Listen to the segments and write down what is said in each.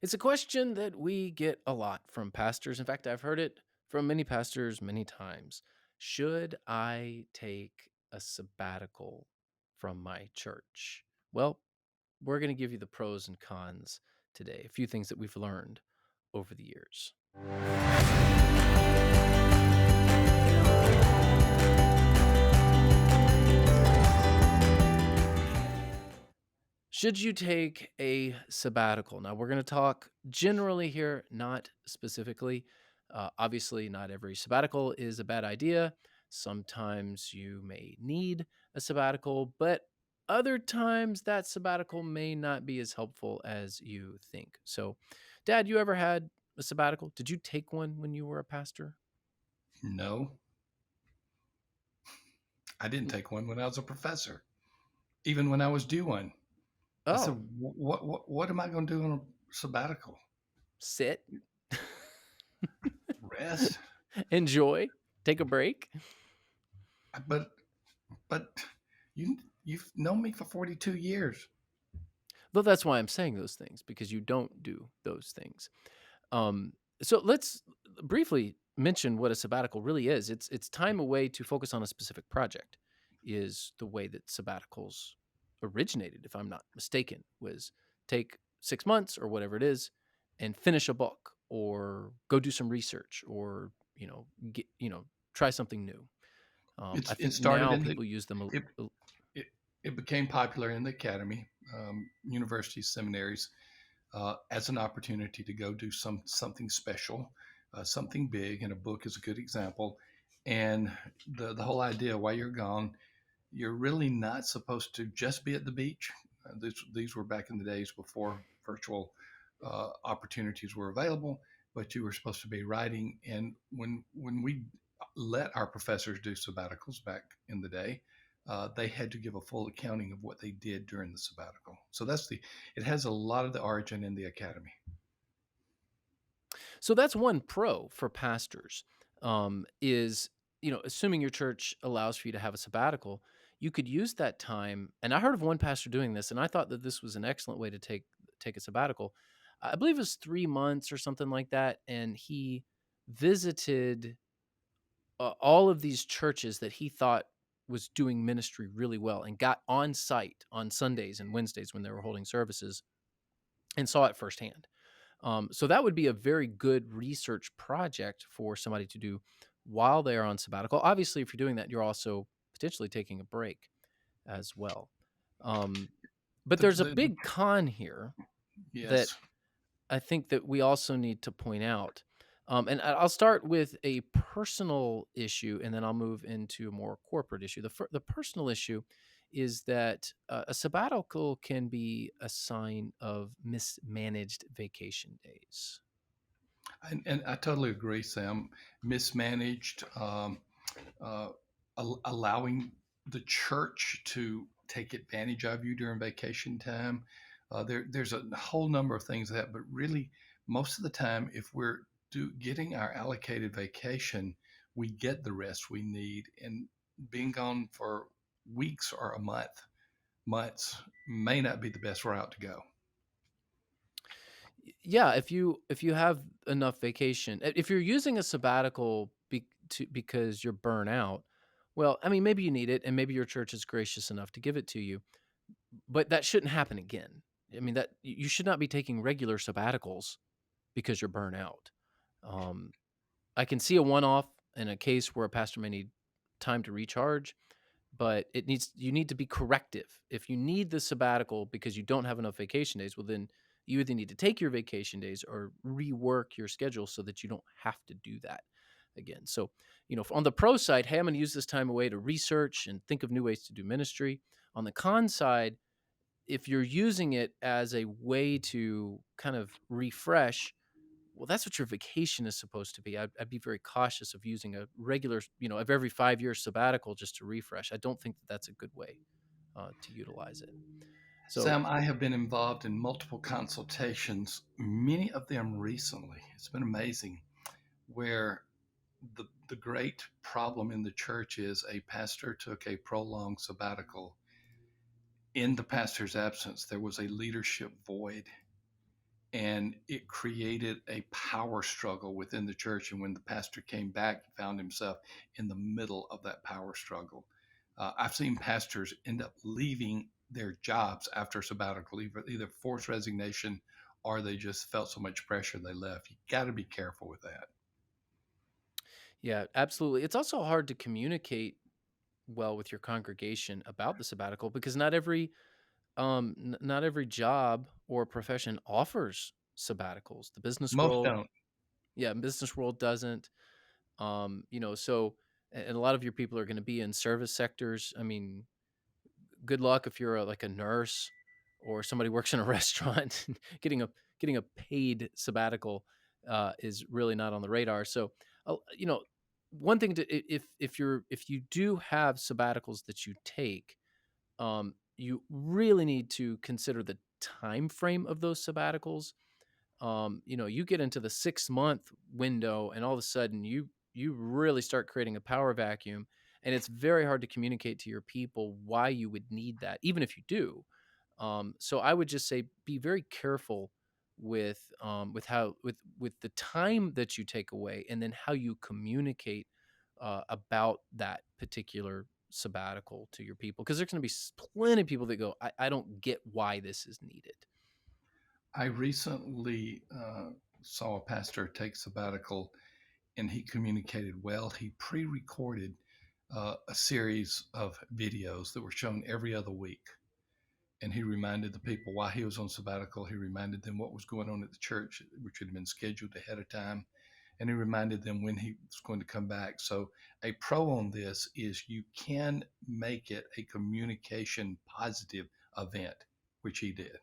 It's a question that we get a lot from pastors. In fact, I've heard it from many pastors many times. Should I take a sabbatical from my church? Well, we're going to give you the pros and cons today, a few things that we've learned over the years. Should you take a sabbatical? Now, we're going to talk generally here, not specifically. Obviously, not every sabbatical is a bad idea. Sometimes you may need a sabbatical, but other times that sabbatical may not be as helpful as you think. So, Dad, you ever had a sabbatical? Did you take one when you were a pastor? No, I didn't take one when I was a professor, even when I was due one. I said, Oh, what am I going to do on a sabbatical? sit, Rest? enjoy, take a break. But, but you've known me for 42 years. Though that's why I'm saying those things, because you don't do those things. Um, so let's briefly mention what a sabbatical really is. It's time away to focus on a specific project. Is the way that sabbaticals originated, if I'm not mistaken, was take 6 months or whatever it is, and finish a book or go do some research or get try something new. I It think started now in people use them. it, it, it became popular in the academy, universities, seminaries, as an opportunity to go do something special, something big, and a book is a good example. And the whole idea while you're gone, you're really not supposed to just be at the beach. These were back in the days before virtual opportunities were available, but you were supposed to be writing. And when we let our professors do sabbaticals back in the day, they had to give a full accounting of what they did during the sabbatical. So it has a lot of the origin in the academy. So that's one pro for pastors. Is assuming your church allows for you to have a sabbatical, you could use that time. And I heard of one pastor doing this, and I thought that this was an excellent way to take a sabbatical. I believe it was 3 months or something like that, and he visited all of these churches that he thought was doing ministry really well, and got on site on Sundays and Wednesdays when they were holding services, and saw it firsthand. So that would be a very good research project for somebody to do while they are on sabbatical. Obviously, if you're doing that, you're also potentially taking a break as well. Um, but The, there's a the, big con here that yes. I think that we also need to point out. And I'll start with a personal issue, and then I'll move into a more corporate issue. The personal issue is that a sabbatical can be a sign of mismanaged vacation days. And I totally agree, Sam. Mismanaged, uh, allowing the church to take advantage of you during vacation time. There's a whole number of things that, but really, most of the time, if we're getting our allocated vacation, we get the rest we need. And being gone for weeks or months may not be the best route to go. Yeah, if you have enough vacation, if you're using a sabbatical because you're burnt out, well, I mean, maybe you need it, and maybe your church is gracious enough to give it to you, but that shouldn't happen again. I mean, that you should not be taking regular sabbaticals because you're burnt out. Um, I can see a one-off in a case where a pastor may need time to recharge, but you need to be corrective. If you need the sabbatical because you don't have enough vacation days, well, then you either need to take your vacation days or rework your schedule so that you don't have to do that again. So, on the pro side, hey, I'm going to use this time away to research and think of new ways to do ministry. On the con side, if you're using it as a way to kind of refresh, well, that's what your vacation is supposed to be. I'd be very cautious of using a regular, of every 5 years sabbatical just to refresh. I don't think that that's a good way to utilize it. So, Sam, I have been involved in multiple consultations, many of them recently. It's been amazing where the great problem in the church is a pastor took a prolonged sabbatical. In the pastor's absence, there was a leadership void. and it created a power struggle within the church. And when the pastor came back, he found himself in the middle of that power struggle. I've seen pastors end up leaving their jobs after sabbatical, either forced resignation or they just felt so much pressure they left. You got to be careful with that. Yeah, absolutely. It's also hard to communicate well with your congregation about the sabbatical because not every job or profession offers sabbaticals. The business Most world, don't. yeah, business world doesn't. So and a lot of your people are going to be in service sectors. I mean, good luck if you're like a nurse or somebody works in a restaurant. Getting a paid sabbatical is really not on the radar. So, you know, one thing if you do have sabbaticals that you take, you really need to consider the time frame of those sabbaticals. You get into the 6-month window and all of a sudden you really start creating a power vacuum, and it's very hard to communicate to your people why you would need that, even if you do. So I would just say be very careful with the time that you take away, and then how you communicate about that particular sabbatical to your people, because there's going to be plenty of people that go, I don't get why this is needed. I recently saw a pastor take sabbatical and he communicated well. He pre recorded a series of videos that were shown every other week. And he reminded the people why he was on sabbatical. He reminded them what was going on at the church, which had been scheduled ahead of time. And he reminded them when he was going to come back. So, a pro on this is you can make it a communication positive event, which he did.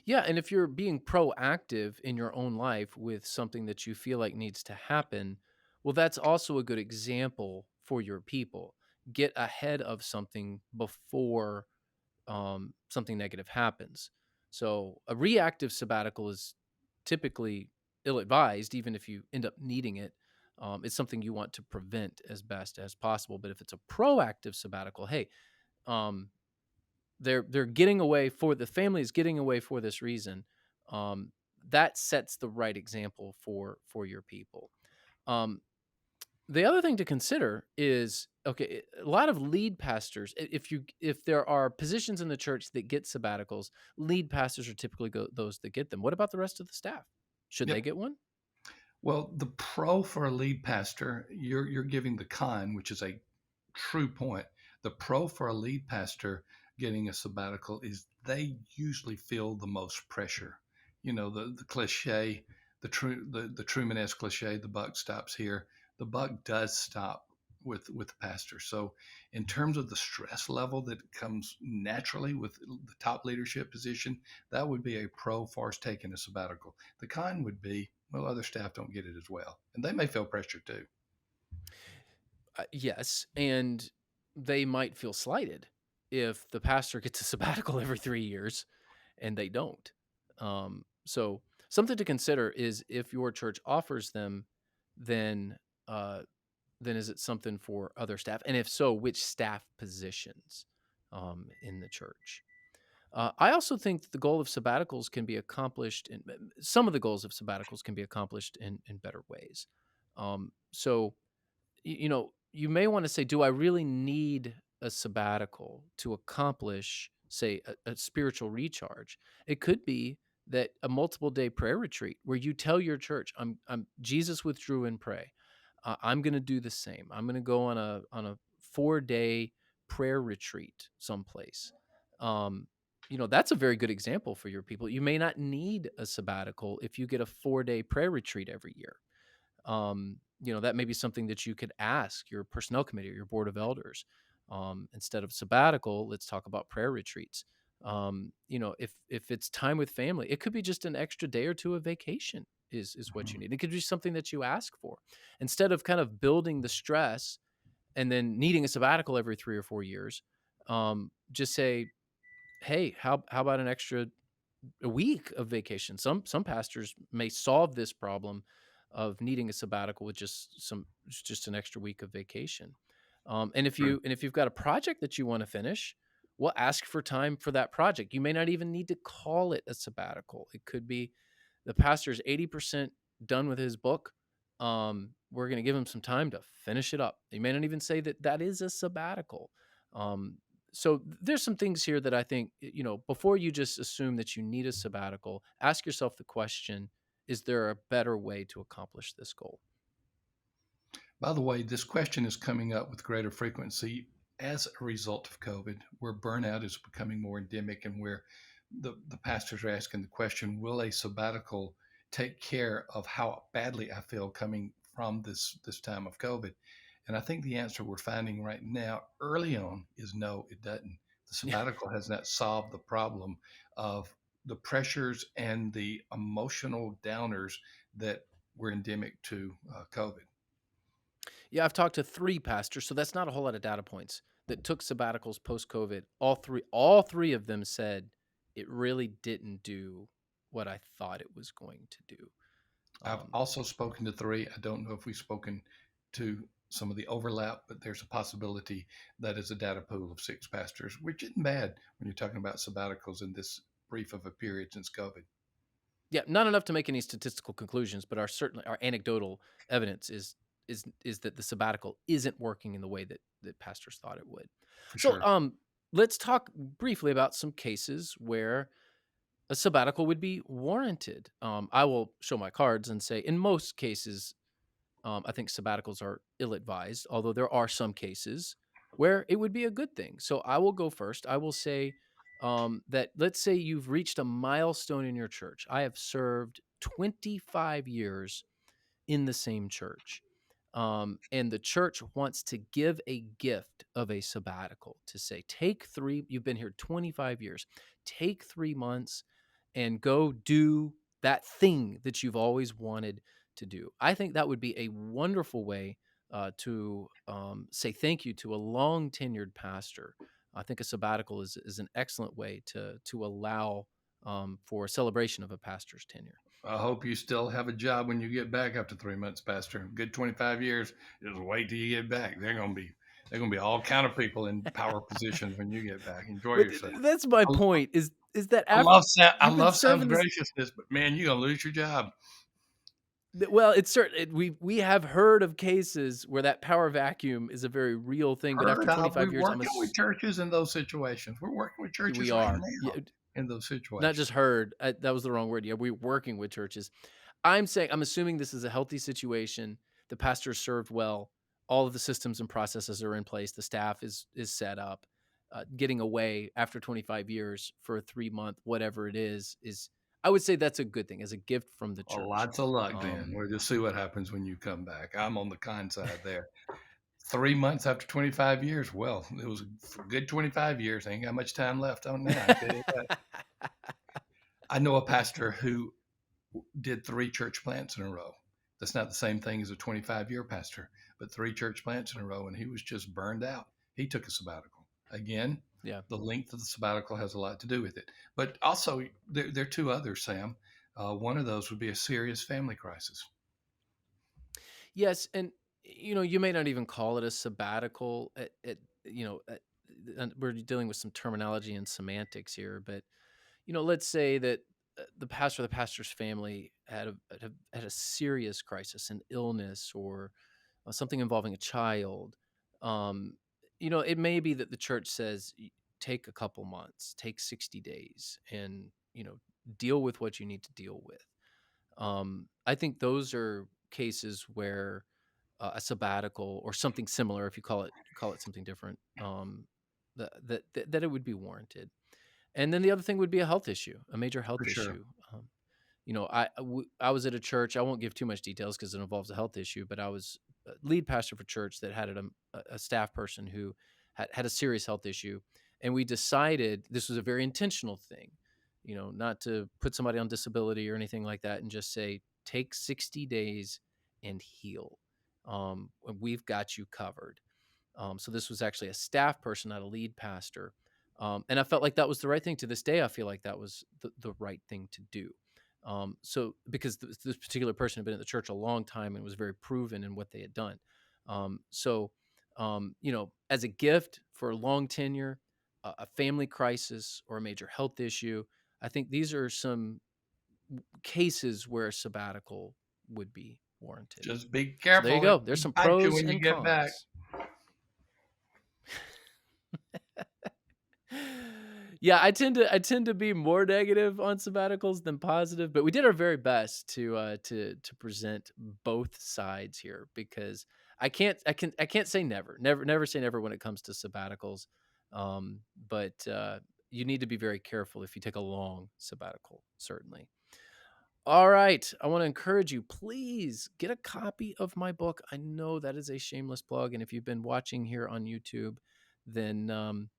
Yeah, and if you're being proactive in your own life with something that you feel like needs to happen, well, that's also a good example for your people. Get ahead of something before something negative happens. So a reactive sabbatical is typically ill-advised, even if you end up needing it. It's something you want to prevent as best as possible. But if it's a proactive sabbatical, hey, um, they're getting away for the family is getting away for this reason. um, that sets the right example for your people. um, the other thing to consider is, okay, a lot of lead pastors, if there are positions in the church that get sabbaticals, lead pastors are typically those that get them. What about the rest of the staff? Should they Yep. get one? Well, the pro for a lead pastor, you're giving the con, which is a true point. The pro for a lead pastor getting a sabbatical is they usually feel the most pressure. You know, the cliche, the Truman-esque cliche, the buck stops here. The buck does stop with the pastor. So in terms of the stress level that comes naturally with the top leadership position, that would be a pro for us taking a sabbatical. The con would be, well, other staff don't get it as well. And they may feel pressure too. Yes, and they might feel slighted if the pastor gets a sabbatical every 3 years and they don't. So something to consider is, if your church offers them, then uh, then is it something for other staff, and if so, which staff positions in the church? I also think that the goal of sabbaticals can be accomplished in some of the goals of sabbaticals can be accomplished in better ways. So you may want to say, do I really need a sabbatical to accomplish, say, a spiritual recharge? It could be that a multiple day prayer retreat where you tell your church, I'm Jesus withdrew and pray. I'm going to do the same. I'm going to go on a 4-day prayer retreat someplace. Um, that's a very good example for your people. You may not need a sabbatical if you get a 4-day prayer retreat every year. That may be something that you could ask your personnel committee or your board of elders. Instead of sabbatical, let's talk about prayer retreats. If it's time with family, it could be just an extra day or two of vacation is what you Mhm. need. It could be something that you ask for, instead of kind of building the stress and then needing a sabbatical every 3 or 4 years. Just say, hey, how about an extra a week of vacation? Some pastors may solve this problem of needing a sabbatical with just an extra week of vacation. And if True. you've got a project that you want to finish, well, ask for time for that project. You may not even need to call it a sabbatical. It could be the pastor's 80% done with his book. We're going to give him some time to finish it up. You may not even say that that is a sabbatical. Um, so there's some things here that I think, before you just assume that you need a sabbatical, ask yourself the question, is there a better way to accomplish this goal? By the way, this question is coming up with greater frequency as a result of COVID, where burnout is becoming more endemic and where the pastors are asking the question, will a sabbatical take care of how badly I feel coming from this time of COVID? And I think the answer we're finding right now early on is no, it doesn't. The Yeah. sabbatical has not solved the problem of the pressures and the emotional downers that were endemic to COVID. Yeah, I've talked to 3 pastors, so that's not a whole lot of data points, that took sabbaticals post-COVID. All three of them said, "It really didn't do what I thought it was going to do." I've Um, also spoken to three. I don't know if we've spoken to some of the overlap, but there's a possibility that is a data pool of six pastors, which isn't bad when you're talking about sabbaticals in this brief of a period since COVID. yeah, not enough to make any statistical conclusions, but our anecdotal evidence is that the sabbatical isn't working in the way that pastors thought it would. For So, sure. let's talk briefly about some cases where a sabbatical would be warranted. I will show my cards and say, in most cases, I think sabbaticals are ill advised, although there are some cases where it would be a good thing. So I will go first. I will say that let's say you've reached a milestone in your church. I have served 25 years in the same church. And the church wants to give a gift of a sabbatical to say, you've been here 25 years, take 3 months and go do that thing that you've always wanted to do. I think that would be a wonderful way to say thank you to a long tenured pastor. I think a sabbatical is an excellent way to allow for a celebration of a pastor's tenure. I hope you still have a job when you get back after 3 months, Pastor. Good 25 years. Just wait till you get back. They're gonna be all kind of people in power positions when you get back. Enjoy But yourself. that's my I, point is that I after love I you've been love Sam's serving this. graciousness, but man, you're gonna lose your job. Well, it's certain we have heard of cases where that power vacuum is a very real thing, but after Heard of. 25 We're years, working with churches in those situations. We're working with we churches right are. now Yeah, in those not just situations. heard, that was the wrong word. Yeah, we're working with churches. I'm assuming this is a healthy situation. The pastor served well. All of the systems and processes are in place. The staff is set up. Getting away after 25 years for a 3 month, whatever it is I would say that's a good thing as a gift from the Well, church. lots of luck then. Um, We'll just see what happens when you come back. I'm on the con side there. 3 months after 25 years. Well, it was a good 25 years. Ain't got much time left on now. I tell you that. I know a pastor who did three church plants in a row. That's not the same thing as a 25-year pastor, but three church plants in a row, and he was just burned out. He took a sabbatical. Again, yeah. the length of the sabbatical has a lot to do with it. But also, there are two others, Sam. One of those would be a serious family crisis. Yes, and you may not even call it a sabbatical. And we're dealing with some terminology and semantics here, but let's say that the pastor's family had a serious crisis, an illness, or something involving a child. Um, it may be that the church says, take a couple months, take 60 days, and deal with what you need to deal with. I think those are cases where a sabbatical or something similar, if you call it something different, that it would be warranted. And then the other thing would be a health issue, a major For health sure. issue. I was at a church. I won't give too much details because it involves a health issue, but I was a lead pastor for church that had a staff person who had a serious health issue, and we decided this was a very intentional thing, not to put somebody on disability or anything like that, and just say take 60 days and heal. And we've got you covered. So this was actually a staff person, not a lead pastor. And I felt like that was the right thing. To this day, I feel like that was the right thing to do. So because this particular person had been at the church a long time and was very proven in what they had done. So as a gift for long tenure, a family crisis, or a major health issue. I think these are some cases where a sabbatical would be warranted. Just be So there you careful. go. It'll There's some bite you pros when you and get back. cons. Yeah, I tend to be more negative on sabbaticals than positive, but we did our very best to present both sides here, because I can't say never say never when it comes to sabbaticals. But you need to be very careful if you take a long sabbatical, certainly. All right. I want to encourage you, please get a copy of my book. I know that is a shameless plug. And if you've been watching here on YouTube, then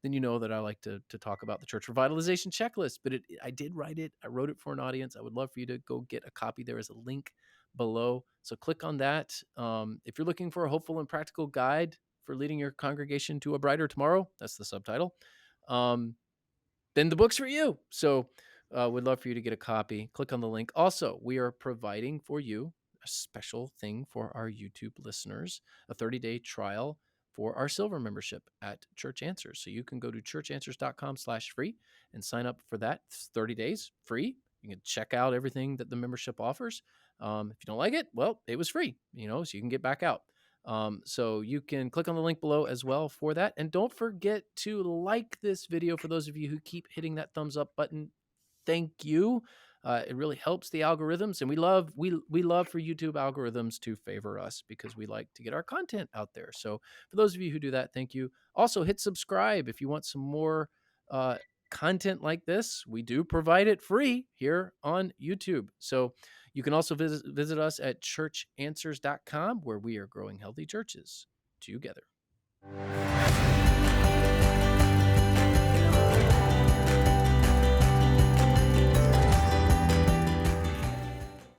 you know that I like to talk about the church revitalization checklist. But I did write it. I wrote it for an audience. I would love for you to go get a copy. There is a link below. So click on that. If you're looking for a hopeful and practical guide for leading your congregation to a brighter tomorrow, that's the subtitle. Then the book's for you. So would love for you to get a copy. Click on the link. Also, we are providing for you a special thing for our YouTube listeners, a 30-day trial for our silver membership at Church Answers. So you can go to churchanswers.com/free and sign up for that. It's 30 days free. You can check out everything that the membership offers. If you don't like it, well, it was free, so you can get back out. So you can click on the link below as well for that. And don't forget to like this video. For those of you who keep hitting that thumbs up button, thank you. It really helps the algorithms, and we love for YouTube algorithms to favor us, because we like to get our content out there. So for those of you who do that, thank you. Also, hit subscribe if you want some more uh, content like this. We do provide it free here on YouTube. So you can also visit us at churchanswers.com, where we are growing healthy churches together.